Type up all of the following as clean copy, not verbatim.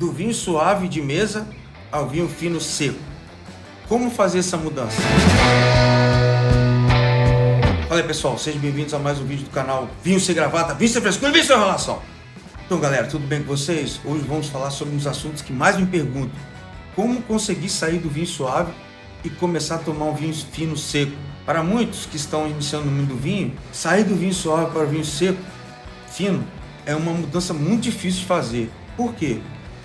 do vinho suave de mesa ao vinho fino seco. Como fazer essa mudança? Fala aí, pessoal, sejam bem-vindos a mais um vídeo do canal Vinho Sem Gravata, Vinho Sem Frescura e Vinho Sem Enrolação. Então, galera, tudo bem com vocês? Hoje vamos falar sobre uns assuntos que mais me perguntam. Como conseguir sair do vinho suave e começar a tomar um vinho fino seco? Para muitos que estão iniciando no mundo do vinho, sair do vinho suave para o vinho seco, fino, é uma mudança muito difícil de fazer. Por quê?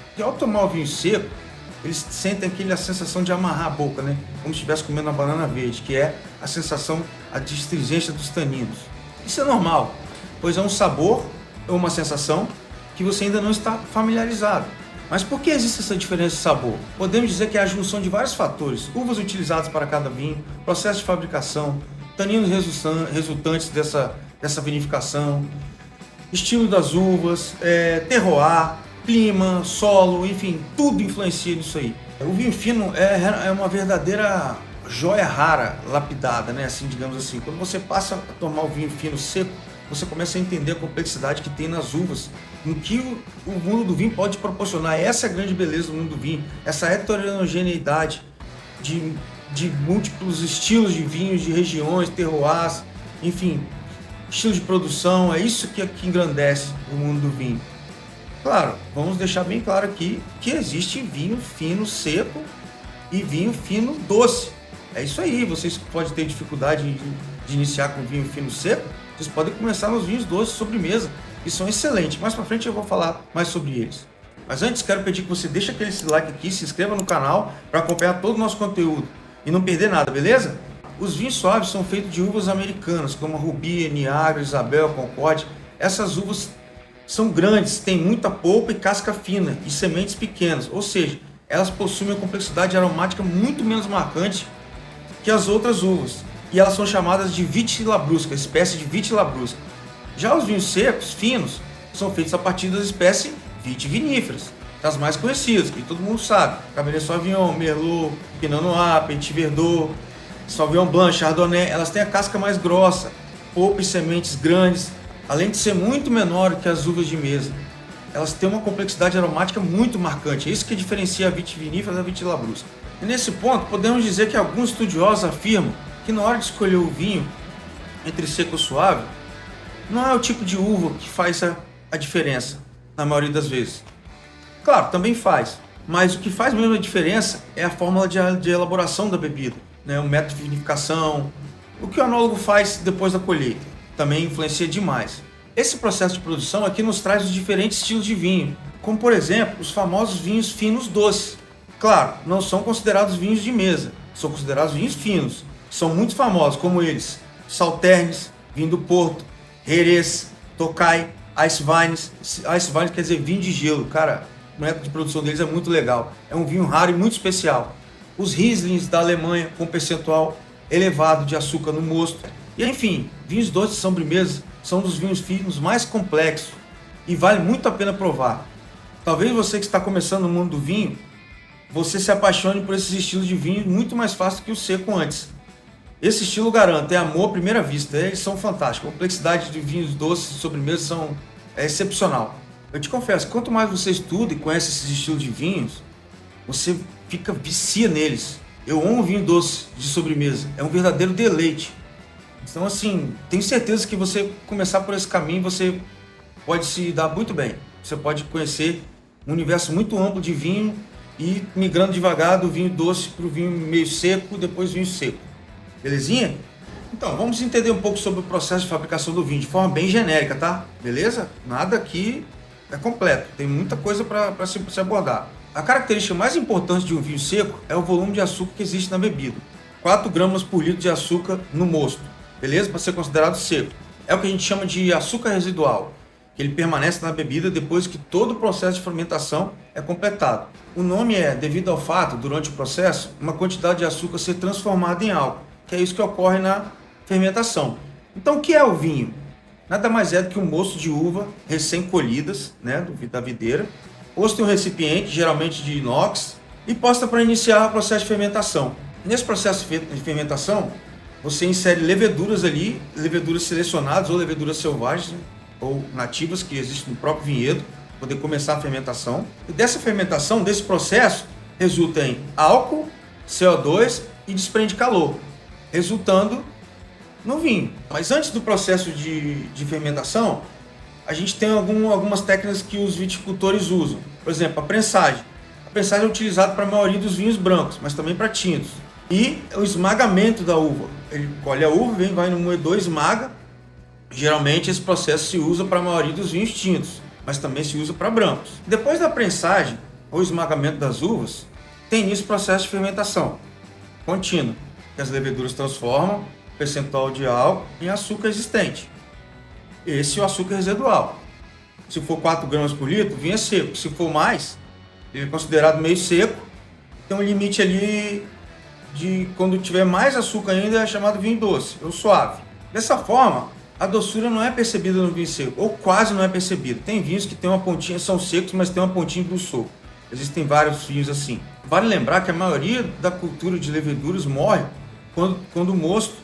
Porque ao tomar o vinho seco, eles sentem aquela sensação de amarrar a boca, né? Como se estivesse comendo uma banana verde, que é a sensação, a astringência dos taninos. Isso é normal, pois é um sabor ou uma sensação que você ainda não está familiarizado. Mas por que existe essa diferença de sabor? Podemos dizer que é a junção de vários fatores: uvas utilizadas para cada vinho, processo de fabricação, taninos resultantes dessa vinificação, estilo das uvas, terroir, clima, solo, enfim, tudo influencia nisso aí. O vinho fino é uma verdadeira joia rara, lapidada, né? Assim, digamos assim. Quando você passa a tomar o vinho fino seco, você começa a entender a complexidade que tem nas uvas, no que o mundo do vinho pode proporcionar. Essa é a grande beleza do mundo do vinho, essa heterogeneidade de múltiplos estilos de vinhos, de regiões, terroirs, enfim, estilo de produção. É isso que engrandece o mundo do vinho. Claro, vamos deixar bem claro aqui que existe vinho fino seco e vinho fino doce. É isso aí, vocês podem ter dificuldade de iniciar com vinho fino seco, vocês podem começar nos vinhos doces sobremesa, que são excelentes. Mais pra frente eu vou falar mais sobre eles. Mas antes quero pedir que você deixe aquele like aqui, se inscreva no canal para acompanhar todo o nosso conteúdo e não perder nada, beleza? Os vinhos suaves são feitos de uvas americanas, como a Rubi, Niagara, Isabel, Concorde. Essas uvas são grandes, têm muita polpa e casca fina e sementes pequenas, ou seja, elas possuem uma complexidade aromática muito menos marcante que as outras uvas, e elas são chamadas de vitilabrusca, espécie de vitilabrusca. Já os vinhos secos, finos, são feitos a partir das espécies vitiviníferas, das mais conhecidas, que todo mundo sabe: Cabernet Sauvignon, Merlot, Pinot Noir, Petit Verdot, Sauvignon Blanc, Chardonnay. Elas têm a casca mais grossa, polpa e sementes grandes, além de ser muito menor que as uvas de mesa. Elas têm uma complexidade aromática muito marcante, é isso que diferencia a vitivinífera da vitilabrusca. E nesse ponto, podemos dizer que alguns estudiosos afirmam que na hora de escolher o vinho entre seco ou suave, não é o tipo de uva que faz a diferença, na maioria das vezes. Claro, também faz, mas o que faz mesmo a diferença é a fórmula de elaboração da bebida, né? O método de vinificação, o que o enólogo faz depois da colheita, também influencia demais. Esse processo de produção aqui nos traz os diferentes estilos de vinho, como por exemplo, os famosos vinhos finos doces. Claro, não são considerados vinhos de mesa, são considerados vinhos finos. São muito famosos, como eles: Sauternes, vinho do Porto, Jerez, Tokai, Ice Vines. Ice Vines quer dizer vinho de gelo. Cara, o método de produção deles é muito legal. É um vinho raro e muito especial. Os Rieslings da Alemanha, com percentual elevado de açúcar no mosto. E enfim, vinhos doces de sobremesa são um dos vinhos finos mais complexos e vale muito a pena provar. Talvez você que está começando no mundo do vinho, você se apaixone por esses estilos de vinho muito mais fácil que o seco antes. Esse estilo, garanto, é amor à primeira vista. Eles são fantásticos. A complexidade de vinhos doces de sobremesa é excepcional. Eu te confesso, quanto mais você estuda e conhece esses estilos de vinhos, você vicia neles. Eu amo vinho doce de sobremesa. É um verdadeiro deleite. Então, assim, tenho certeza que você começar por esse caminho, você pode se dar muito bem. Você pode conhecer um universo muito amplo de vinho e migrando devagar do vinho doce para o vinho meio seco, depois vinho seco. Belezinha? Então, vamos entender um pouco sobre o processo de fabricação do vinho, de forma bem genérica, tá? Beleza? Nada aqui é completo, tem muita coisa para se abordar. A característica mais importante de um vinho seco é o volume de açúcar que existe na bebida. 4 gramas por litro de açúcar no mosto, beleza? Para ser considerado seco. É o que a gente chama de açúcar residual, que ele permanece na bebida depois que todo o processo de fermentação é completado. O nome é devido ao fato, durante o processo, uma quantidade de açúcar ser transformada em álcool, que é isso que ocorre na fermentação. Então, o que é o vinho? Nada mais é do que um mosto de uva recém-colhidas, né, da videira, posto em um recipiente, geralmente de inox, e posta para iniciar o processo de fermentação. Nesse processo de fermentação, você insere leveduras ali, leveduras selecionadas ou leveduras selvagens, né, ou nativas que existem no próprio vinhedo, poder começar a fermentação. E dessa fermentação, desse processo, resulta em álcool, CO2 e desprende calor, resultando no vinho. Mas antes do processo de fermentação, a gente tem algumas técnicas que os viticultores usam. Por exemplo, a prensagem. A prensagem é utilizada para a maioria dos vinhos brancos, mas também para tintos. E o esmagamento da uva. Ele colhe a uva, vai no moedor, esmaga. Geralmente esse processo se usa para a maioria dos vinhos tintos, mas também se usa para brancos. Depois da prensagem, ou esmagamento das uvas, tem início o processo de fermentação contínuo, que as leveduras transformam o percentual de álcool em açúcar existente. Esse é o açúcar residual. Se for 4 gramas por litro, o vinho é seco. Se for mais, ele é considerado meio seco. Tem um limite ali de quando tiver mais açúcar ainda, é chamado vinho doce, ou suave. Dessa forma, a doçura não é percebida no vinho seco, ou quase não é percebida. Tem vinhos que tem uma pontinha, são secos, mas tem uma pontinha de dulçor. Existem vários vinhos assim. Vale lembrar que a maioria da cultura de leveduras morre quando o mosto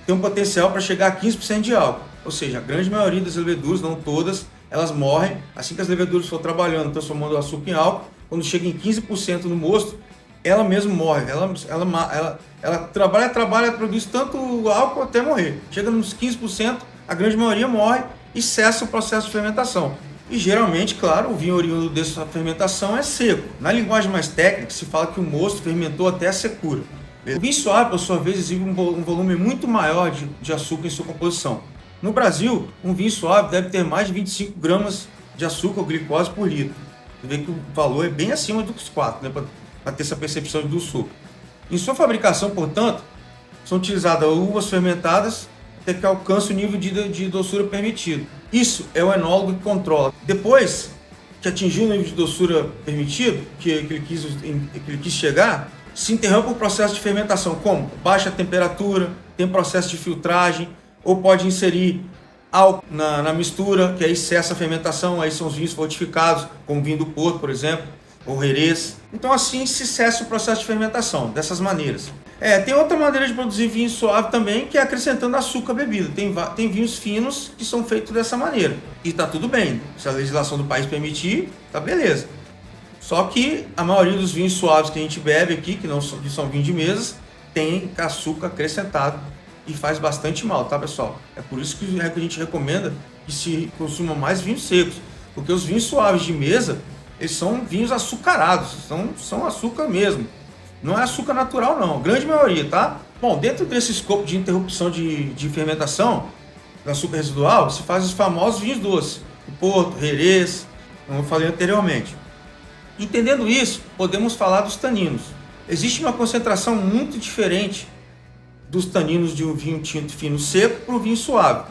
tem um potencial para chegar a 15% de álcool. Ou seja, a grande maioria das leveduras, não todas, elas morrem assim que as leveduras for trabalhando, transformando o açúcar em álcool. Quando chega em 15% no mosto, ela mesma morre. Ela trabalha, produz tanto álcool até morrer. Chega nos 15%, a grande maioria morre e cessa o processo de fermentação. E geralmente, claro, o vinho oriundo dessa fermentação é seco. Na linguagem mais técnica, se fala que o mosto fermentou até a secura. O vinho suave, por sua vez, exibe um volume muito maior de açúcar em sua composição. No Brasil, um vinho suave deve ter mais de 25 gramas de açúcar ou glicose por litro. Você vê que o valor é bem acima dos 4, né, para ter essa percepção de dulçor. Em sua fabricação, portanto, são utilizadas uvas fermentadas até que alcance o nível de doçura permitido. Isso é o enólogo que controla. Depois que atingiu o nível de doçura permitido, que ele quis chegar, se interrompe o processo de fermentação, como baixa temperatura, tem processo de filtragem, ou pode inserir álcool na mistura, que aí cessa a fermentação, aí são os vinhos fortificados, como o vinho do Porto, por exemplo, ou Jerez. Então assim se cessa o processo de fermentação, dessas maneiras. Tem outra maneira de produzir vinho suave também, que é acrescentando açúcar à bebida. Tem vinhos finos que são feitos dessa maneira. E tá tudo bem, se a legislação do país permitir, tá beleza. Só que a maioria dos vinhos suaves que a gente bebe aqui, que são vinhos de mesas, tem açúcar acrescentado e faz bastante mal, tá, pessoal? É por isso que a gente recomenda que se consuma mais vinhos secos, porque os vinhos suaves de mesa, eles são vinhos açucarados, são açúcar mesmo. Não é açúcar natural não, grande maioria, tá? Bom, dentro desse escopo de interrupção de fermentação do açúcar residual, se faz os famosos vinhos doces, o Porto, Jerez, como eu falei anteriormente. Entendendo isso, podemos falar dos taninos. Existe uma concentração muito diferente dos taninos de um vinho tinto fino seco para o vinho suave.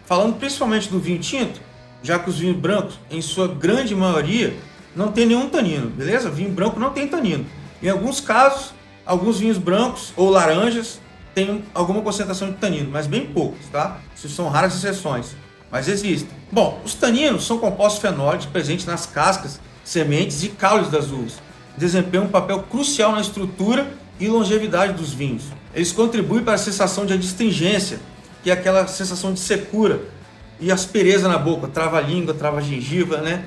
Falando principalmente do vinho tinto, já que os vinhos brancos, em sua grande maioria, não tem nenhum tanino, beleza? Vinho branco não tem tanino. Em alguns casos, alguns vinhos brancos ou laranjas têm alguma concentração de tanino, mas bem poucos, tá? Isso são raras exceções, mas existem. Bom, os taninos são compostos fenólicos presentes nas cascas, sementes e caules das uvas. Desempenham um papel crucial na estrutura e longevidade dos vinhos. Eles contribuem para a sensação de adstringência, que é aquela sensação de secura e aspereza na boca, trava a língua, trava a gengiva, né?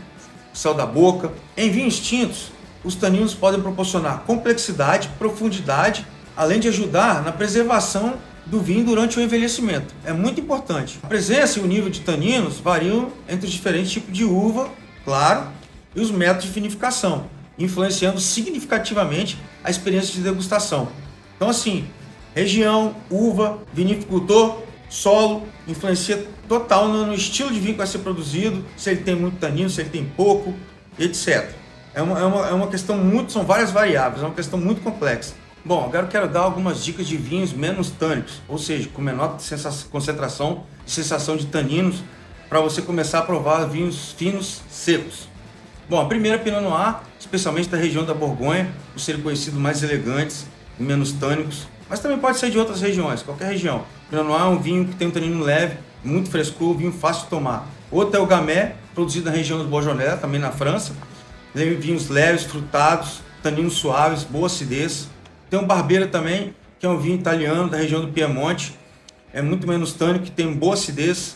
Sal da boca. Em vinhos tintos, os taninos podem proporcionar complexidade, profundidade, além de ajudar na preservação do vinho durante o envelhecimento. É muito importante. A presença e o nível de taninos variam entre os diferentes tipos de uva, claro, e os métodos de vinificação, influenciando significativamente a experiência de degustação. Então assim, região, uva, vinicultor, solo, influencia total no estilo de vinho que vai ser produzido, se ele tem muito tanino, se ele tem pouco, etc. É uma questão muito, são várias variáveis, é uma questão muito complexa. Bom, agora eu quero dar algumas dicas de vinhos menos tânicos, ou seja, com menor concentração e sensação de taninos, para você começar a provar vinhos finos secos. Bom, a primeira é Pinot Noir, especialmente da região da Borgonha, por serem conhecidos mais elegantes e menos tânicos, mas também pode ser de outras regiões, qualquer região. Pinot Noir é um vinho que tem um tanino leve, muito frescor, um vinho fácil de tomar. Outro é o Gamay, produzido na região do Beaujolais, também na França. Tem vinhos leves, frutados, taninos suaves, boa acidez. Tem o Barbeira também, que é um vinho italiano da região do Piemonte. É muito menos tânico, tem boa acidez.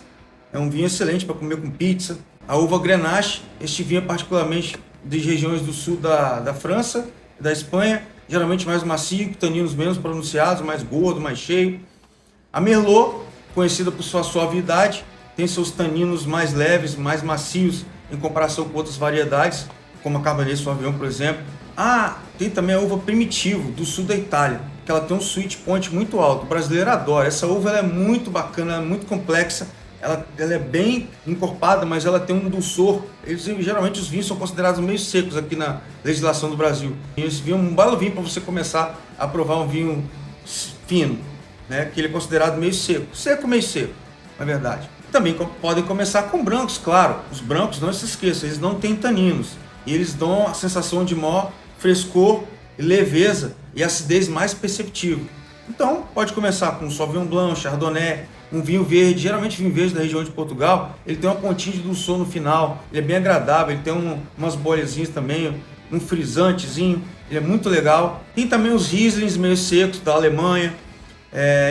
É um vinho excelente para comer com pizza. A uva Grenache, este vinho é particularmente de regiões do sul da França e da Espanha, geralmente mais macio, com taninos menos pronunciados, mais gordo, mais cheio. A Merlot, conhecida por sua suavidade, tem seus taninos mais leves, mais macios em comparação com outras variedades, como a Cabernet Sauvignon, por exemplo. Tem também a uva Primitivo, do sul da Itália, que ela tem um sweet point muito alto. O brasileiro adora. Essa uva ela é muito bacana, ela é muito complexa. Ela é bem encorpada, mas ela tem um dulçor. Geralmente os vinhos são considerados meio secos aqui na legislação do Brasil. E esse vinho é um belo vinho para você começar a provar um vinho fino, né? Que ele é considerado meio seco. Meio seco, na verdade. Também podem começar com brancos, claro. Os brancos, não se esqueçam, eles não têm taninos. E eles dão a sensação de maior frescor, leveza e acidez mais perceptível. Então, pode começar com Sauvignon Blanc, Chardonnay, um vinho verde. Geralmente vinho verde da região de Portugal, ele tem uma pontinha de dulçor no final, ele é bem agradável, ele tem umas bolhazinhas também, um frisantezinho, ele é muito legal. Tem também os Rieslings meio secos da Alemanha,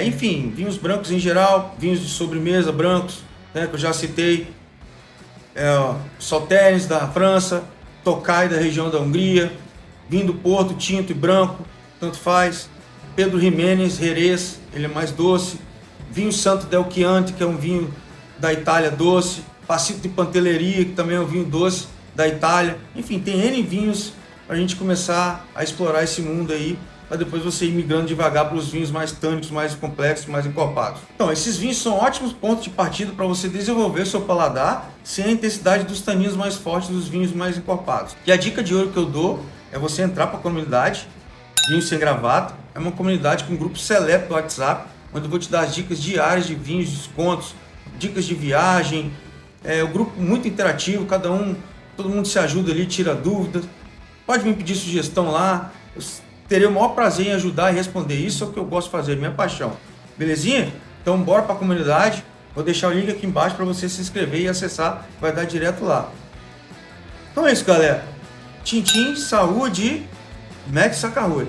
enfim, vinhos brancos em geral, vinhos de sobremesa brancos, né, que eu já citei, Sauternes da França, Tokai da região da Hungria, vinho do Porto, tinto e branco, tanto faz. Pedro Ximénez, Jerez, ele é mais doce. Vinho Santo del Chianti, que é um vinho da Itália doce. Passito de Pantelleria, que também é um vinho doce da Itália. Enfim, tem N vinhos para a gente começar a explorar esse mundo aí, para depois você ir migrando devagar para os vinhos mais tânicos, mais complexos, mais encorpados. Então, esses vinhos são ótimos pontos de partida para você desenvolver seu paladar sem a intensidade dos taninos mais fortes dos vinhos mais encorpados. E a dica de ouro que eu dou é você entrar para a comunidade Vinho Sem Gravata. É uma comunidade com um grupo seleto do WhatsApp, onde eu vou te dar as dicas diárias de vinhos, descontos, dicas de viagem. É um grupo muito interativo, todo mundo se ajuda ali, tira dúvidas. Pode me pedir sugestão lá, eu terei o maior prazer em ajudar e responder. Isso é o que eu gosto de fazer, minha paixão. Belezinha? Então bora para a comunidade. Vou deixar o link aqui embaixo para você se inscrever e acessar, vai dar direto lá. Então é isso, galera. Tchim, tchim, saúde, Max Sacarrui.